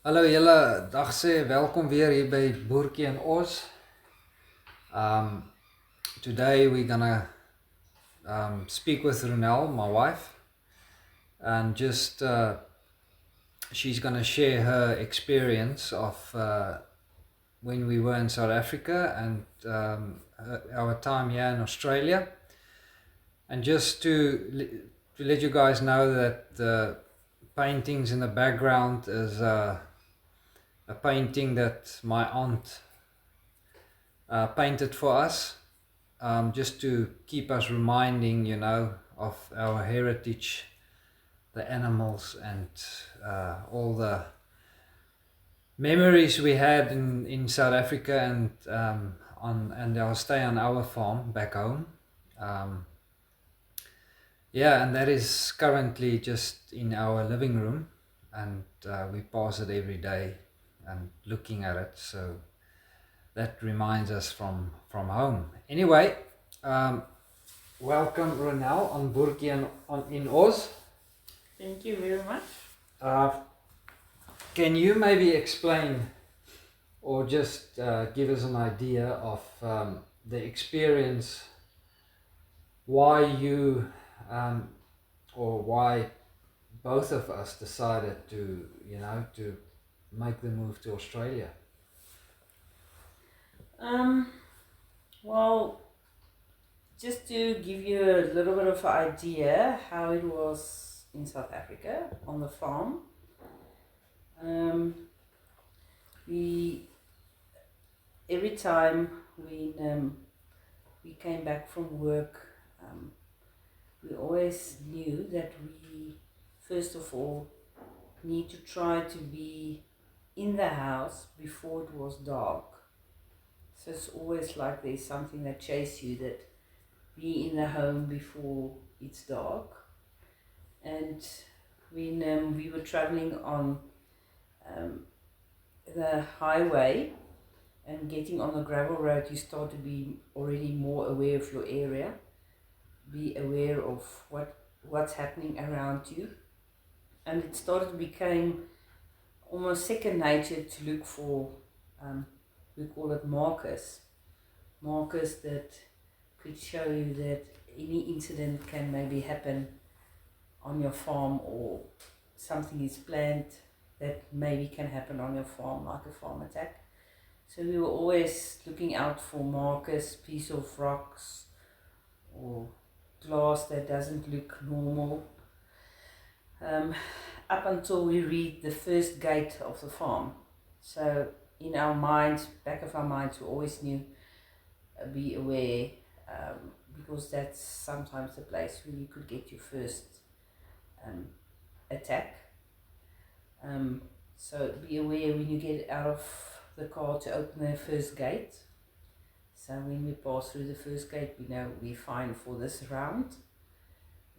Hallo julle, dag sê welkom weer hier by Boertjie en Os. Today we're gonna speak with Ronel, my wife, and just she's gonna share her experience of when we were in South Africa and our time here in Australia. And just to let you guys know that the paintings in the background is a painting that my aunt painted for us, just to keep us reminding, of our heritage, the animals, and all the memories we had in South Africa and and our stay on our farm back home. Um, yeah, and that is currently just in our living room, and we pass it every day and looking at it. So that reminds us from home. Anyway, um, welcome Ronel on Boertjie and in Oz. Thank you very much. Uh, can you maybe explain or just give us an idea of the experience, why you or why both of us decided to make the move to Australia? Well, just to give you a little bit of idea how it was in South Africa on the farm. We every time we came back from work, we always knew that we first of all need to try to be in the house before it was dark. So it's always like there's something that chases you, that be in the home before it's dark. And when we were traveling on the highway and getting on the gravel road, you start to be already more aware of your area, be aware of what's happening around you. And it started to become almost second nature to look for, we call it markers that could show you that any incident can maybe happen on your farm, or something is planned that maybe can happen on your farm, like a farm attack. So we were always looking out for markers, piece of rocks or glass that doesn't look normal, up until we read the first gate of the farm. So in our minds, back of our minds, we always knew, be aware, because that's sometimes the place where you could get your first attack. So be aware when you get out of the car to open the first gate. So when we pass through the first gate, we know we're fine for this round.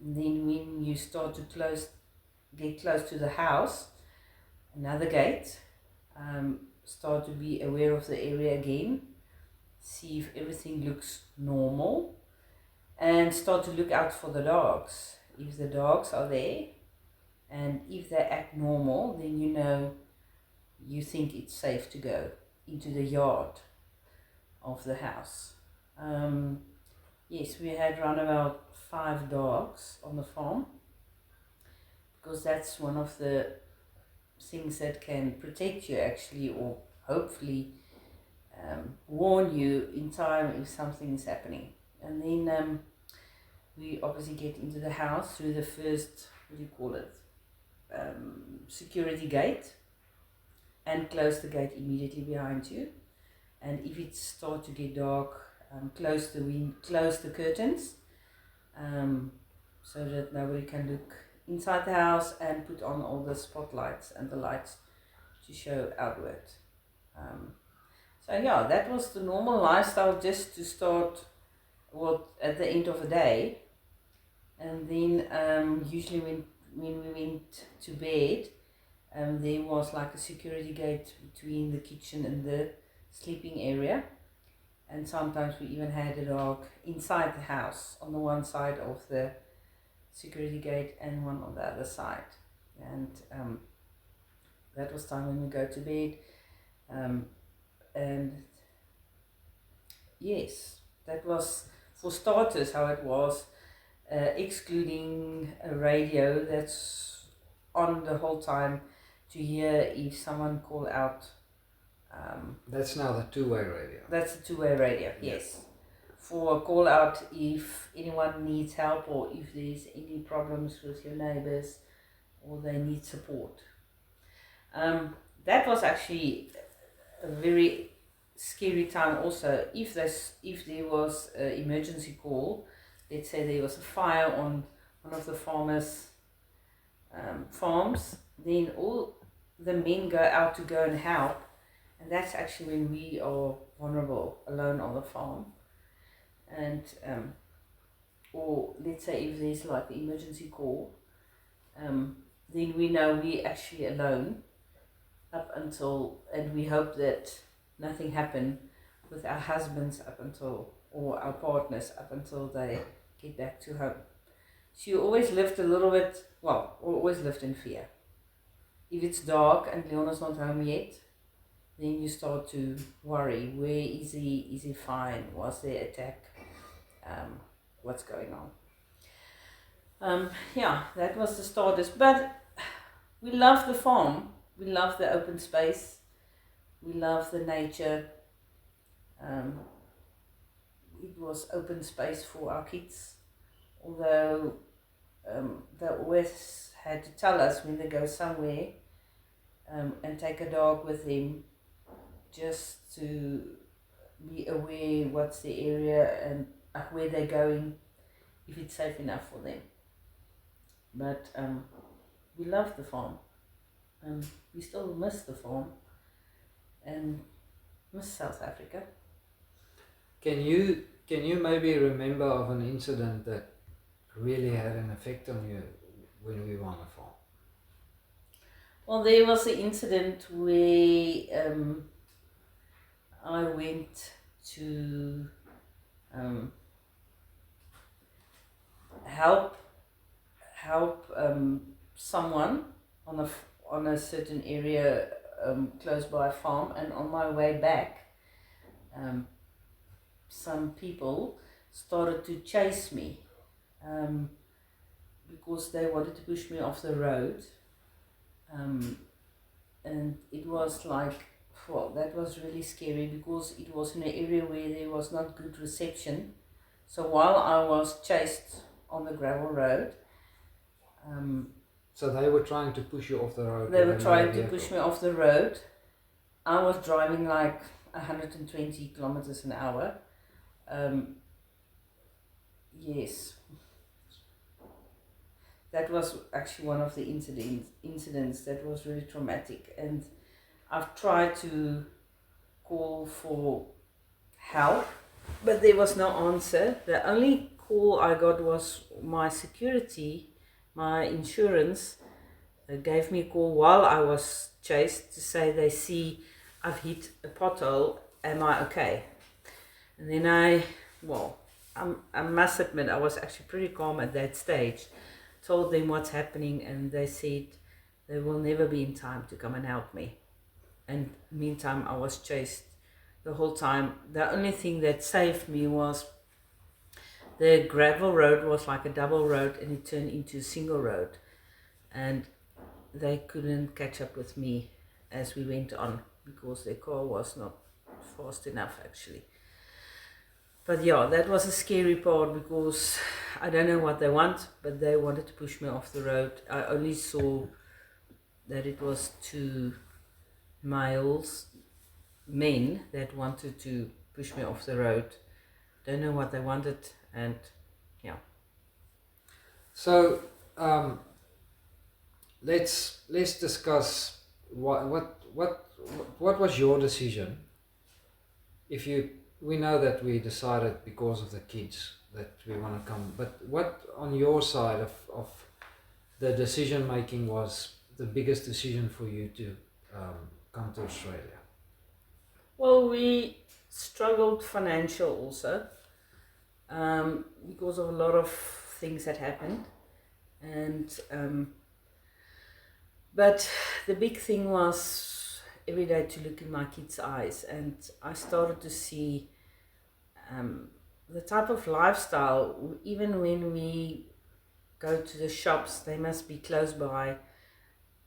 And then when you start to get close to the house, another gate, start to be aware of the area again, see if everything looks normal, and start to look out for the dogs. If the dogs are there, and if they act normal, then you think it's safe to go into the yard of the house. Yes, we had around about 5 dogs on the farm, because that's one of the things that can protect you actually, or hopefully warn you in time if something is happening. And then we obviously get into the house through the first, what do you call it, security gate, and close the gate immediately behind you. And if it starts to get dark, close the curtains, so that nobody can look inside the house, and put on all the spotlights and the lights to show outward. So yeah, that was the normal lifestyle, just to start at the end of the day. And then usually when we went to bed, there was like a security gate between the kitchen and the sleeping area. And sometimes we even had a dog inside the house, on the one side of the security gate and one on the other side. And that was time when we go to bed. And yes, that was for starters how it was, excluding a radio that's on the whole time to hear if someone call out. That's now the two-way radio. That's a two-way radio, yes. For a call out if anyone needs help or if there's any problems with your neighbors or they need support. That was actually a very scary time also. If there was an emergency call, let's say there was a fire on one of the farmers' farms, then all the men go out to go and help, and that's actually when we are vulnerable, alone on the farm. And or let's say if there's like an emergency call, then we know we're actually alone up until, and we hope that nothing happened with our husbands up until, or our partners up until they get back to home. So you always lived a little bit, well, always lived in fear. If it's dark and Leona's not home yet, then you start to worry. Where is he? Is he fine? Was there attack? What's going on? Yeah, that was the starters. But we love the farm. We love the open space. We love the nature. It was open space for our kids. Although they always had to tell us when they go somewhere and take a dog with them, just to be aware what's the area and where they're going, if it's safe enough for them. But we love the farm. We still miss the farm and miss South Africa. Can you maybe remember of an incident that really had an effect on you when we were on the farm? Well, there was an incident where I went to help someone on a certain area close by a farm, and on my way back, some people started to chase me because they wanted to push me off the road, and it was like, well, that was really scary because it was in an area where there was not good reception. So while I was chased on the gravel road, so they were trying to push you off the road. They were trying to push me off the road. I was driving like 120 kilometers an hour. Yes, that was actually one of the incidents that was really traumatic, and I've tried to call for help, but there was no answer. The only call I got was my security, my insurance, gave me a call while I was chased to say they see I've hit a pothole, am I okay? And then I must admit I was actually pretty calm at that stage, told them what's happening, and they said they will never be in time to come and help me. And meantime I was chased the whole time. The only thing that saved me was the gravel road was like a double road and it turned into a single road, and they couldn't catch up with me as we went on because their car was not fast enough actually. But yeah, that was a scary part because I don't know what they want, but they wanted to push me off the road. I only saw that it was 2 men that wanted to push me off the road. Don't know what they wanted, and yeah. So let's discuss what was your decision. We know that we decided because of the kids that we want to come, but what on your side of the decision making was the biggest decision for you to come to Australia? Well, we struggled financial also because of a lot of things that happened, and But the big thing was every day to look in my kids' eyes, and I started to see the type of lifestyle. Even when we go to the shops, they must be close by.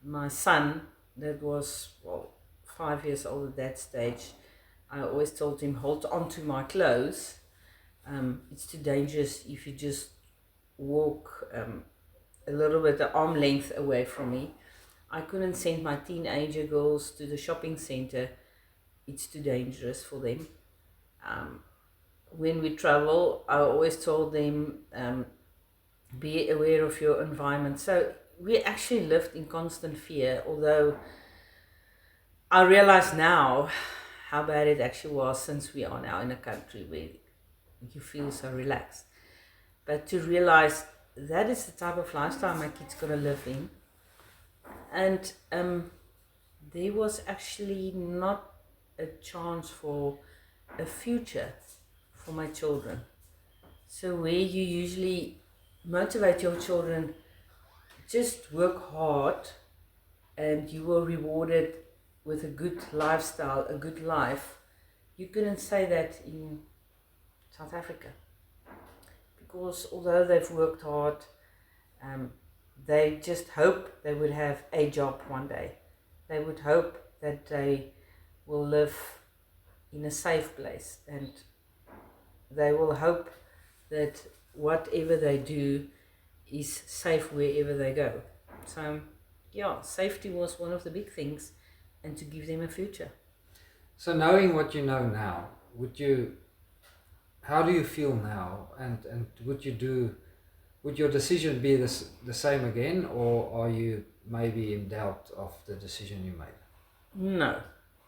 My son, that was 5 years old at that stage, I always told him, hold on to my clothes. It's too dangerous if you just walk a little bit at arm length away from me. I couldn't send my teenager girls to the shopping center. It's too dangerous for them. When we travel, I always told them, be aware of your environment. So we actually lived in constant fear, although I realize now how bad it actually was, since we are now in a country where you feel so relaxed. But to realize that is the type of lifestyle my kids gonna live in, and there was actually not a chance for a future for my children. So where you usually motivate your children, just work hard and you will reward it with a good lifestyle, a good life. You couldn't say that in South Africa, because although they've worked hard, they just hope they would have a job one day. They would hope that they will live in a safe place, and they will hope that whatever they do is safe wherever they go. So, yeah, safety was one of the big things, and to give them a future. So knowing what you know now, how do you feel now, and would your decision be the same again, or are you maybe in doubt of the decision you made? No,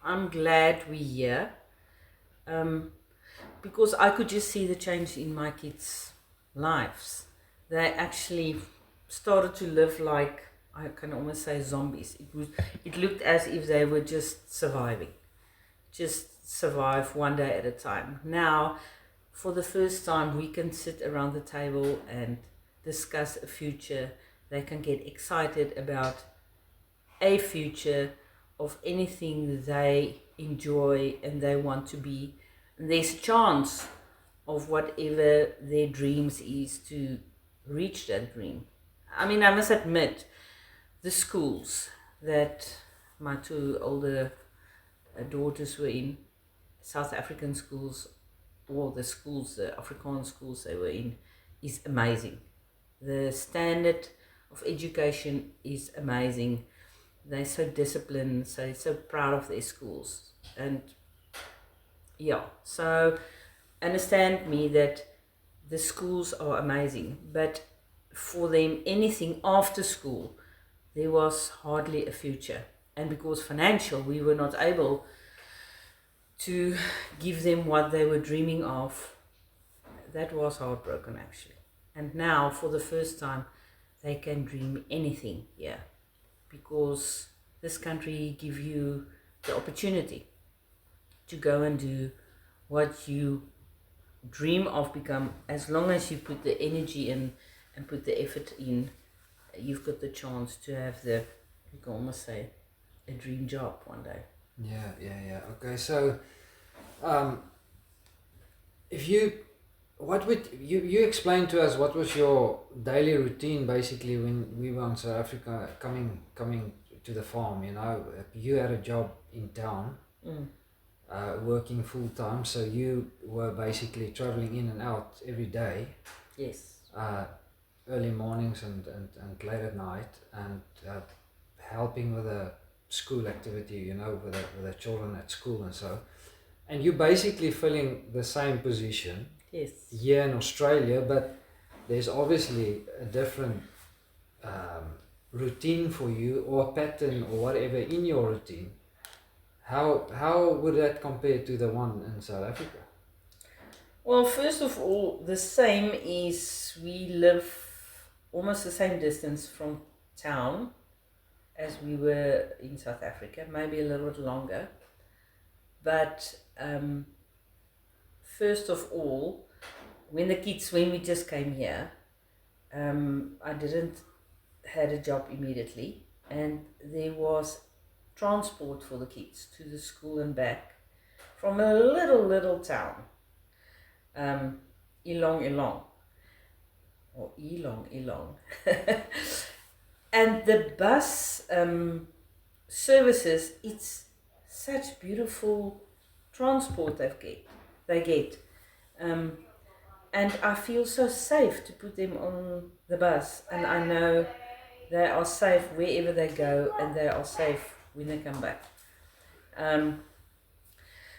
I'm glad we're here, because I could just see the change in my kids' lives. They actually started to live like, I can almost say, zombies. It looked as if they were just surviving, just survive one day at a time. Now, for the first time, we can sit around the table and discuss a future. They can get excited about a future of anything they enjoy and they want to be. And there's a chance of whatever their dreams is to reach that dream. I mean, I must admit, the schools that my two older daughters were in, South African schools, or the schools, the Afrikaans schools they were in, is amazing. The standard of education is amazing. They're so disciplined, so they're so proud of their schools. And yeah, so understand me that the schools are amazing, but for them, anything after school, there was hardly a future. And because financial, we were not able to give them what they were dreaming of. That was heartbroken, actually. And now, for the first time, they can dream anything here, because this country give you the opportunity to go and do what you dream of become. As long as you put the energy in and put the effort in, you've got the chance to have the, you can almost say, a dream job one day. Yeah. Okay, so if you, what would you explain to us what was your daily routine basically when we were in South Africa, coming to the farm? You know, you had a job in town, working full time, so you were basically traveling in and out every day. Yes. Early mornings and late at night, and helping with the school activity, you know, with the children at school and so. And you're basically filling the same position Yes. here in Australia, but there's obviously a different routine for you, or pattern or whatever in your routine. How would that compare to the one in South Africa? Well, first of all, the same is we live almost the same distance from town as we were in South Africa, maybe a little bit longer. But first of all, when we just came here, I didn't had a job immediately. and there was transport for the kids to the school and back from a little town, Elong, or Elong. And the bus services, it's such beautiful transport they get. And I feel so safe to put them on the bus, and I know they are safe wherever they go, and they are safe when they come back.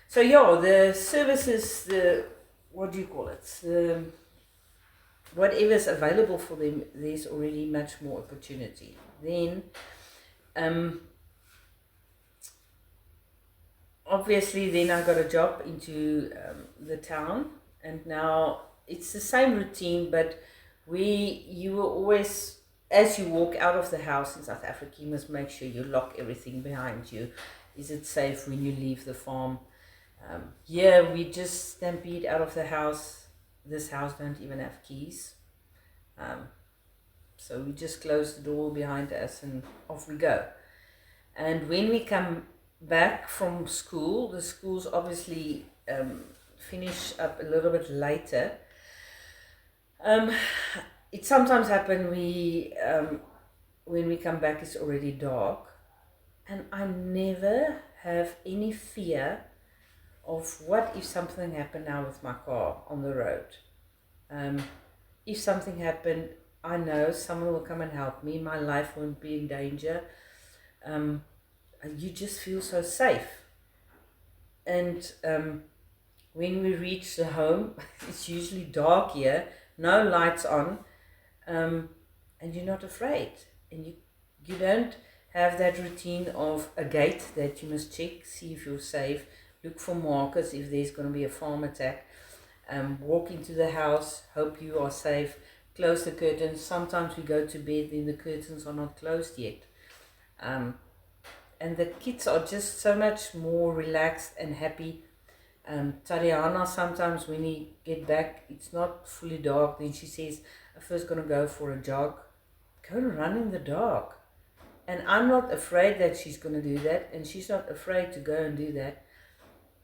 So yeah, the services, the what do you call it? The whatever's available for them, there's already much more opportunity. Then, obviously, then I got a job into the town, and now it's the same routine, but you were always, as you walk out of the house in South Africa, you must make sure you lock everything behind you. Is it safe when you leave the farm? Here we just stampede out of the house. This house don't even have keys. So we just close the door behind us and off we go. And when we come back from school, the schools obviously finish up a little bit later. It sometimes happens when we come back it's already dark, and I never have any fear of what if something happened now with my car on the road. If something happened, I know someone will come and help me. My life won't be in danger. You just feel so safe. And when we reach the home, it's usually dark here, no lights on, and you're not afraid. And you don't have that routine of a gate that you must check, see if you're safe, look for markers if there's going to be a farm attack, walk into the house, hope you are safe, close the curtains. Sometimes we go to bed and the curtains are not closed yet. And the kids are just so much more relaxed and happy. Tariana, sometimes when we get back, it's not fully dark, then she says, I'm first going to go for a jog. Go and run in the dark. And I'm not afraid that she's going to do that, and she's not afraid to go and do that.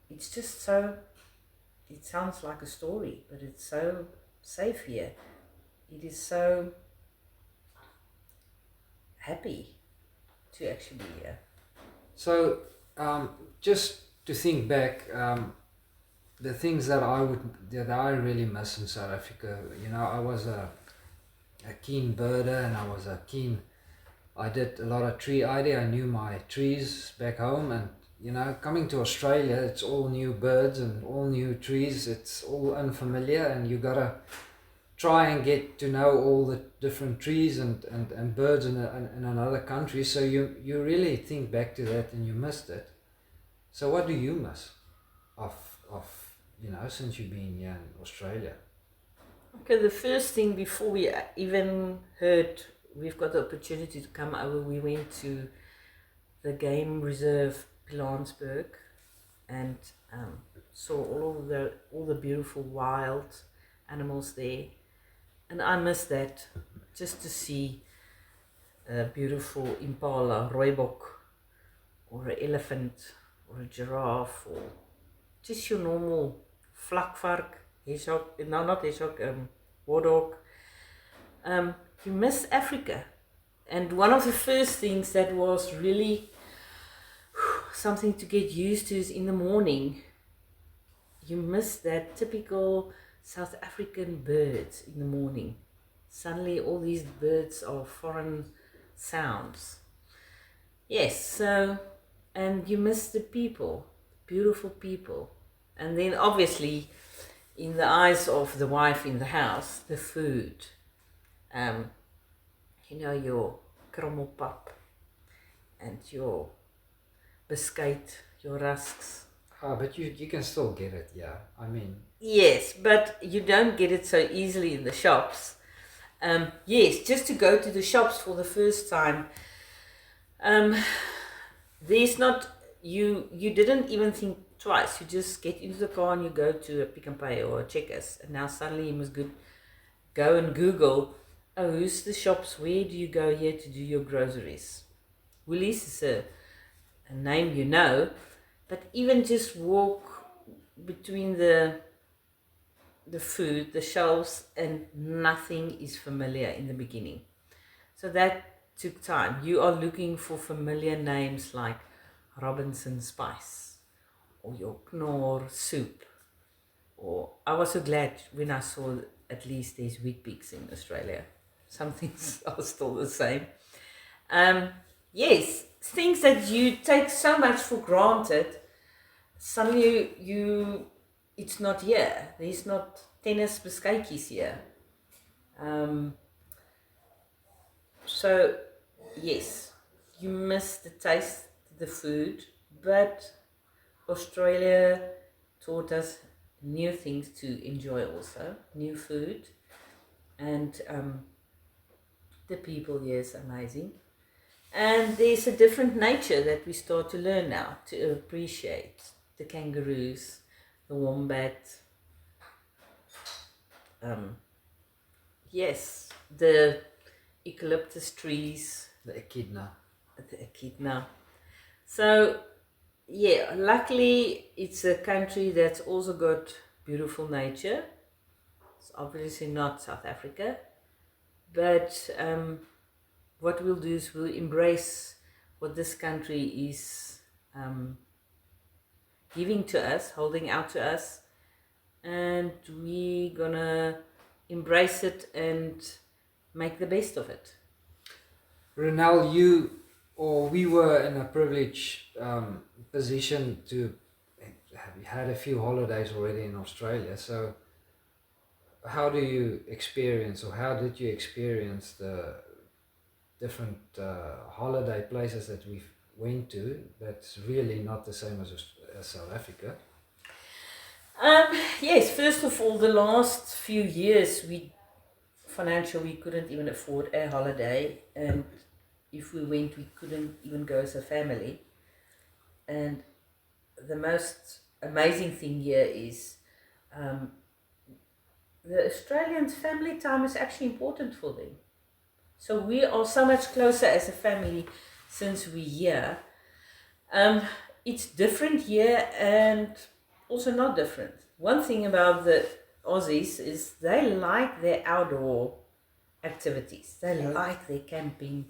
It's just so, it sounds like a story, but it's so safe here. It is so happy to actually be here. So, just to think back, the things that I really miss in South Africa, I was a keen birder, and I did a lot of tree ID. I knew my trees back home, and coming to Australia, it's all new birds and all new trees. It's all unfamiliar, and you gotta try and get to know all the different trees and birds in another country. So you really think back to that, and you missed it. So what do you miss of since you've been here in Australia? Okay, the first thing before we even heard we've got the opportunity to come over, we went to the game reserve Pilanesberg and saw all the beautiful wild animals there, and I miss that, just to see a beautiful impala, rooibok, or an elephant, or a giraffe, or just your normal vlakvark, hedgehog, no, not hedgehog, warthog. You miss Africa. And one of the first things that was really something to get used to is in the morning, you miss that typical South African birds in the morning. Suddenly all these birds are foreign sounds. Yes, so, and you miss the people, beautiful people. And then obviously, in the eyes of the wife in the house, the food. Your krummelpap and your biscuit, your rusks. But you can still get it, yeah. I mean... Yes, but you don't get it so easily in the shops. Yes, just to go to the shops for the first time, there's not, you didn't even think twice. You just get into the car and you go to a Pick n Pay or a Checkers, and now suddenly you must go and Google, oh, who's the shops, where do you go here to do your groceries? Woolies is a name you know, but even just walk between the food, the shelves, and nothing is familiar in the beginning. So that took time. You are looking for familiar names like Robinson Spice or your Knorr soup. Or I was so glad when I saw at least there's Weet-Bix in Australia. Some things are still the same. Yes, things that you take so much for granted, suddenly it's not here. There's not tennis beskykies here. So yes, you miss the taste, the food, but Australia taught us new things to enjoy also, new food, and the people here is amazing. And there's a different nature that we start to learn now, to appreciate the kangaroos, the wombat, yes, the eucalyptus trees, The echidna. the echidna. So yeah, luckily it's a country that's also got beautiful nature. It's obviously not South Africa, but what we'll do is we'll embrace what this country is giving to us, holding out to us, and we're gonna embrace it and make the best of it. Ronel, we were in a privileged position to have had a few holidays already in Australia. So, how do you experience, or how did you experience the different holiday places that we went to? That's really not the same as South Africa. Yes, first of all, the last few years we couldn't even afford a holiday, and if we went, we couldn't even go as a family. And the most amazing thing here is the Australians' family time is actually important for them. So we are so much closer as a family since we're here. It's different here and also not different. One thing about the Aussies is they like their outdoor activities. They like their camping.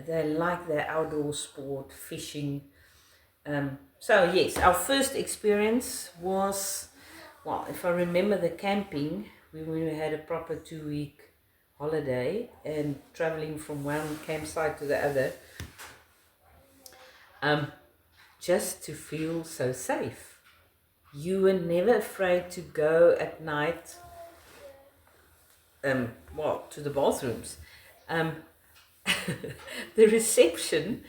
They like their outdoor sport, fishing. So yes, our first experience was, well, if I remember the camping, we had a proper 2 week holiday and traveling from one campsite to the other, just to feel so safe. You were never afraid to go at night, to the bathrooms. The reception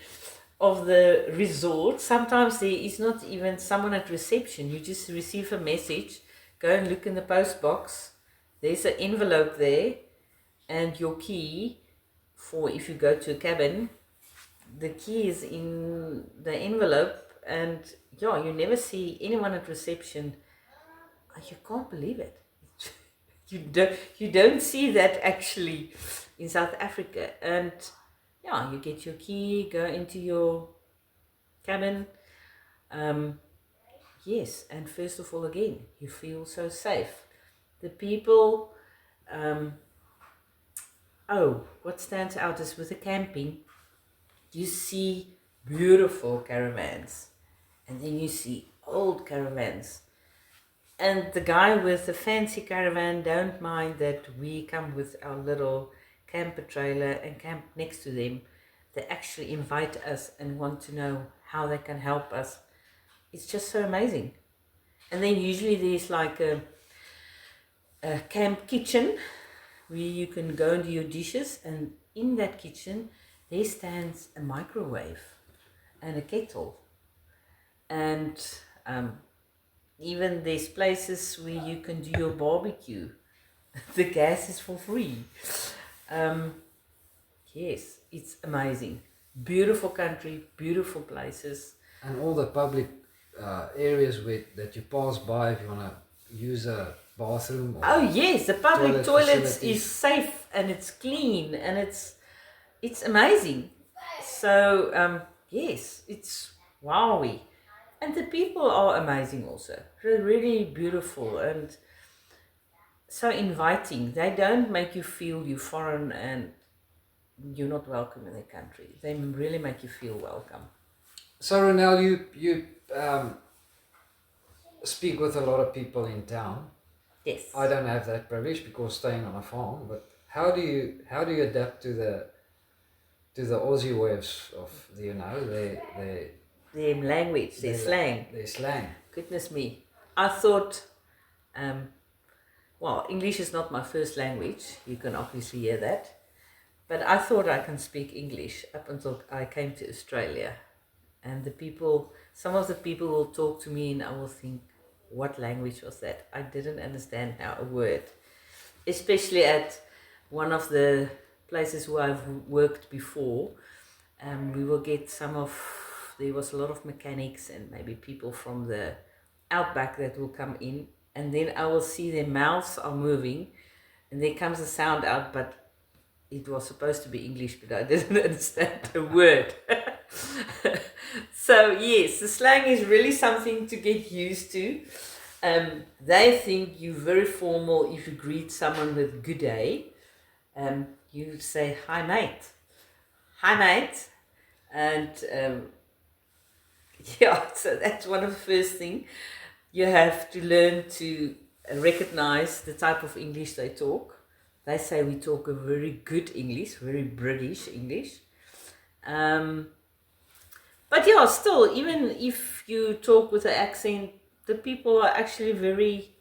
of the resort, sometimes there is not even someone at reception. You just receive a message, go and look in the post box. There's an envelope there, and your key for if you go to a cabin, the key is in the envelope, and yeah, you never see anyone at reception. You can't believe it. You don't see that actually in South Africa. And yeah, you get your key, go into your cabin. Yes, and first of all, again, you feel so safe. The people, what stands out is with the camping, you see beautiful caravans, and then you see old caravans. And the guy with the fancy caravan don't mind that we come with our little camper trailer and camp next to them. They actually invite us and want to know how they can help us. It's just so amazing. And then usually there's like a camp kitchen where you can go and do your dishes, and in that kitchen there stands a microwave and a kettle. And even there's places where you can do your barbecue. The gas is for free. Yes, it's amazing. Beautiful country, beautiful places. And all the public areas that you pass by if you want to use a bathroom. Oh yes, the public toilets facilities. is safe and it's clean and it's amazing. So, yes, it's wowie. And the people are amazing also. They're really beautiful and so inviting. They don't make you feel you foreign and you're not welcome in their country. They really make you feel welcome. So Ronel, you speak with a lot of people in town. Yes. I don't have that privilege because staying on a farm. But how do you adapt to the Aussie way of Their language, their slang. their slang? Goodness me. I thought, well, English is not my first language. You can obviously hear that. But I thought I can speak English up until I came to Australia. And some of the people will talk to me and I will think, what language was that? I didn't understand now a word. Especially at one of the places where I've worked before, we will get there was a lot of mechanics and maybe people from the outback that will come in, and then I will see their mouths are moving and there comes a sound out, but it was supposed to be English, but I didn't understand a word. So yes, the slang is really something to get used to. They think you're very formal if you greet someone with good day. You say, hi mate. Hi mate. And yeah, so that's one of the first things. You have to learn to recognize the type of English they talk. They say we talk a very good English, very British English. But yeah, still, even if you talk with an accent, the people are actually very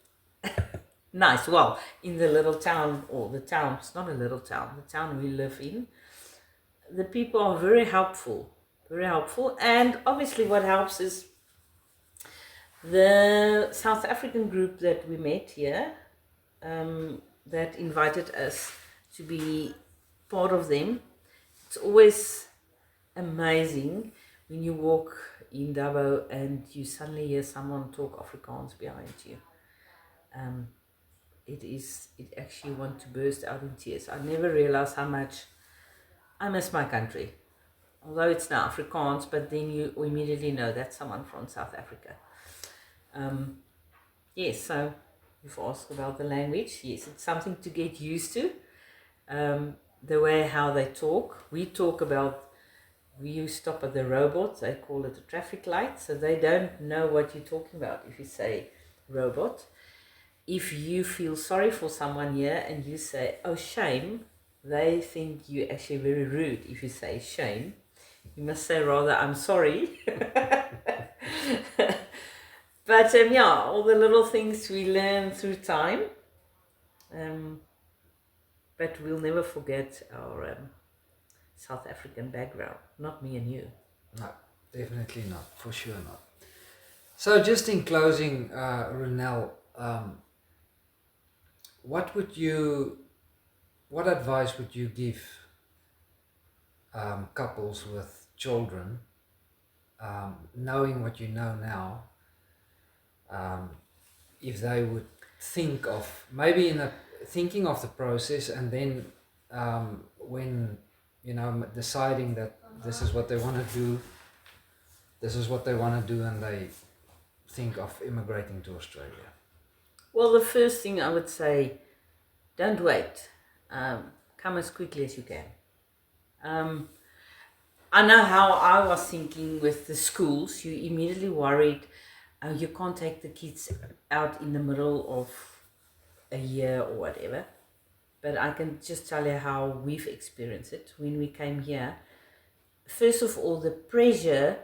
nice. Well, in the little town, or the town, it's not a little town, the town we live in, the people are very helpful. Very helpful. And obviously, what helps is the South African group that we met here, that invited us to be part of them. It's always amazing when you walk in Dabo and you suddenly hear someone talk Afrikaans behind you. It actually wants to burst out in tears. I never realized how much I miss my country. Although it's now Afrikaans, but then you immediately know that's someone from South Africa. Yes, so you've asked about the language. Yes, it's something to get used to. The way how they talk. We stop at the robot, they call it a traffic light, so they don't know what you're talking about if you say robot. If you feel sorry for someone here and you say, oh, shame, they think you're actually very rude if you say shame. You must say rather, I'm sorry. But yeah, all the little things we learn through time. But we'll never forget our South African background, not me and you. No, definitely not. For sure not. So just in closing, Ronel, what advice would you give couples with children, knowing what you know now, if they would think of maybe thinking of the process, and then when deciding that this is what they want to do, and they think of immigrating to Australia? Well, the first thing I would say, don't wait. Come as quickly as you can. I know how I was thinking with the schools. You immediately worried you can't take the kids out in the middle of a year or whatever. But I can just tell you how we've experienced it when we came here. First of all, the pressure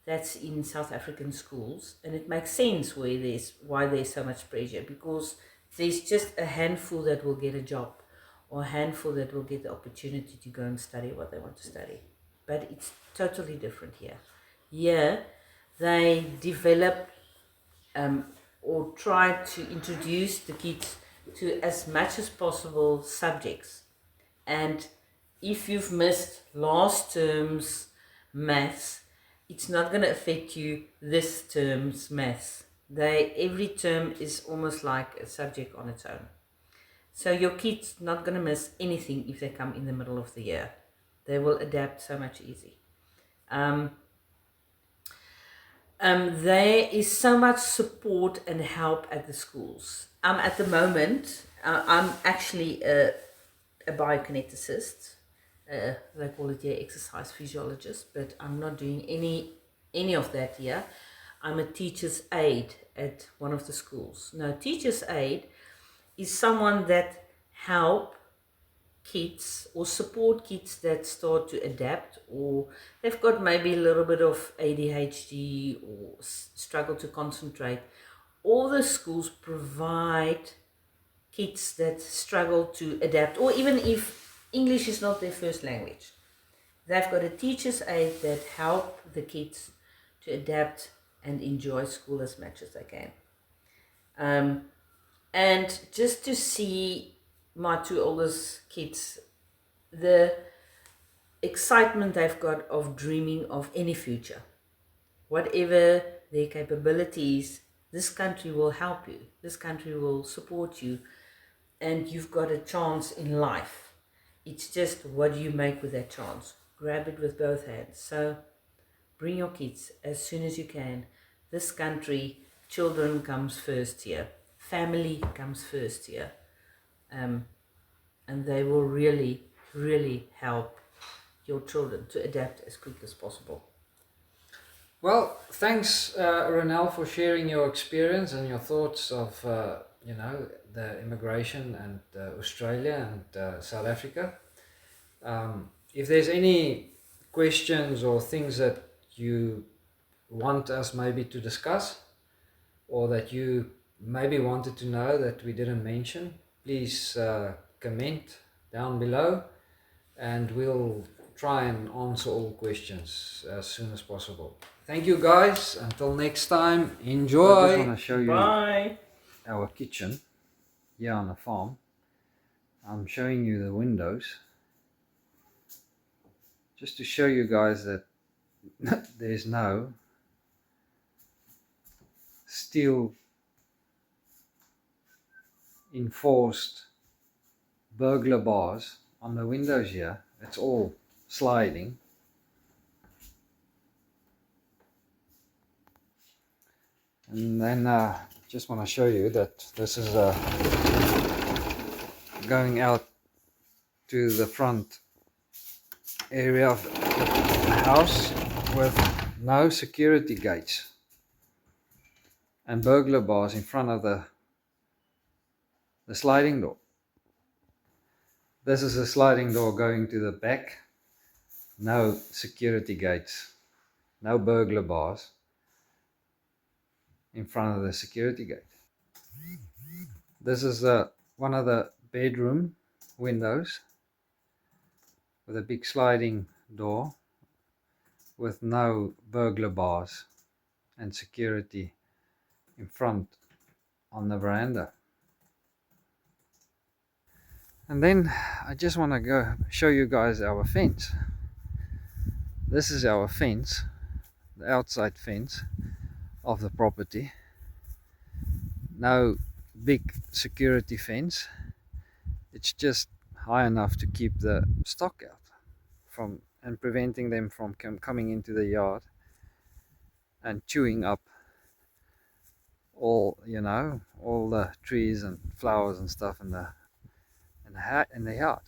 that's in South African schools, and it makes sense why there's so much pressure, because there's just a handful that will get a job, or a handful that will get the opportunity to go and study what they want to study. But it's totally different here. Here, they develop or try to introduce the kids to as much as possible subjects. And if you've missed last term's maths, it's not going to affect you this term's maths. Every term is almost like a subject on its own. So your kid's not going to miss anything if they come in the middle of the year. They will adapt so much easy. Um, there is so much support and help at the schools. At the moment, I'm actually a biokineticist. They call it here exercise physiologist, but I'm not doing any of that here. I'm a teacher's aide at one of the schools. Now, teacher's aide is someone that help kids or support kids that start to adapt, or they've got maybe a little bit of ADHD or struggle to concentrate. All the schools provide kids that struggle to adapt, or even if English is not their first language, they've got a teacher's aide that help the kids to adapt and enjoy school as much as they can. And just to see my two oldest kids, the excitement they've got of dreaming of any future, whatever their capabilities, this country will help you, this country will support you, and you've got a chance in life. It's just what do you make with that chance? Grab it with both hands. So bring your kids as soon as you can. This country, children comes first here. Family comes first here. And they will really, really help your children to adapt as quick as possible. Well, thanks, Ronel, for sharing your experience and your thoughts of, the immigration and Australia and South Africa. If there's any questions or things that you want us maybe to discuss, or that you maybe wanted to know that we didn't mention, please comment down below, and we'll try and answer all questions as soon as possible. Thank you, guys. Until next time, enjoy. I just want to show you our kitchen here on the farm. I'm showing you the windows just to show you guys that there's no steel enforced burglar bars on the windows here. It's all sliding. And then just want to show you that this is going out to the front area of the house with no security gates and burglar bars in front of the sliding door. This is a sliding door going to the back. No security gates, no burglar bars in front of the security gate. This is one of the bedroom windows with a big sliding door with no burglar bars and security in front on the veranda. And then I just want to go show you guys our fence. This is our fence, the outside fence of the property. No big security fence. It's just high enough to keep the stock out from and preventing them from coming into the yard and chewing up all the trees and flowers and stuff in the yard.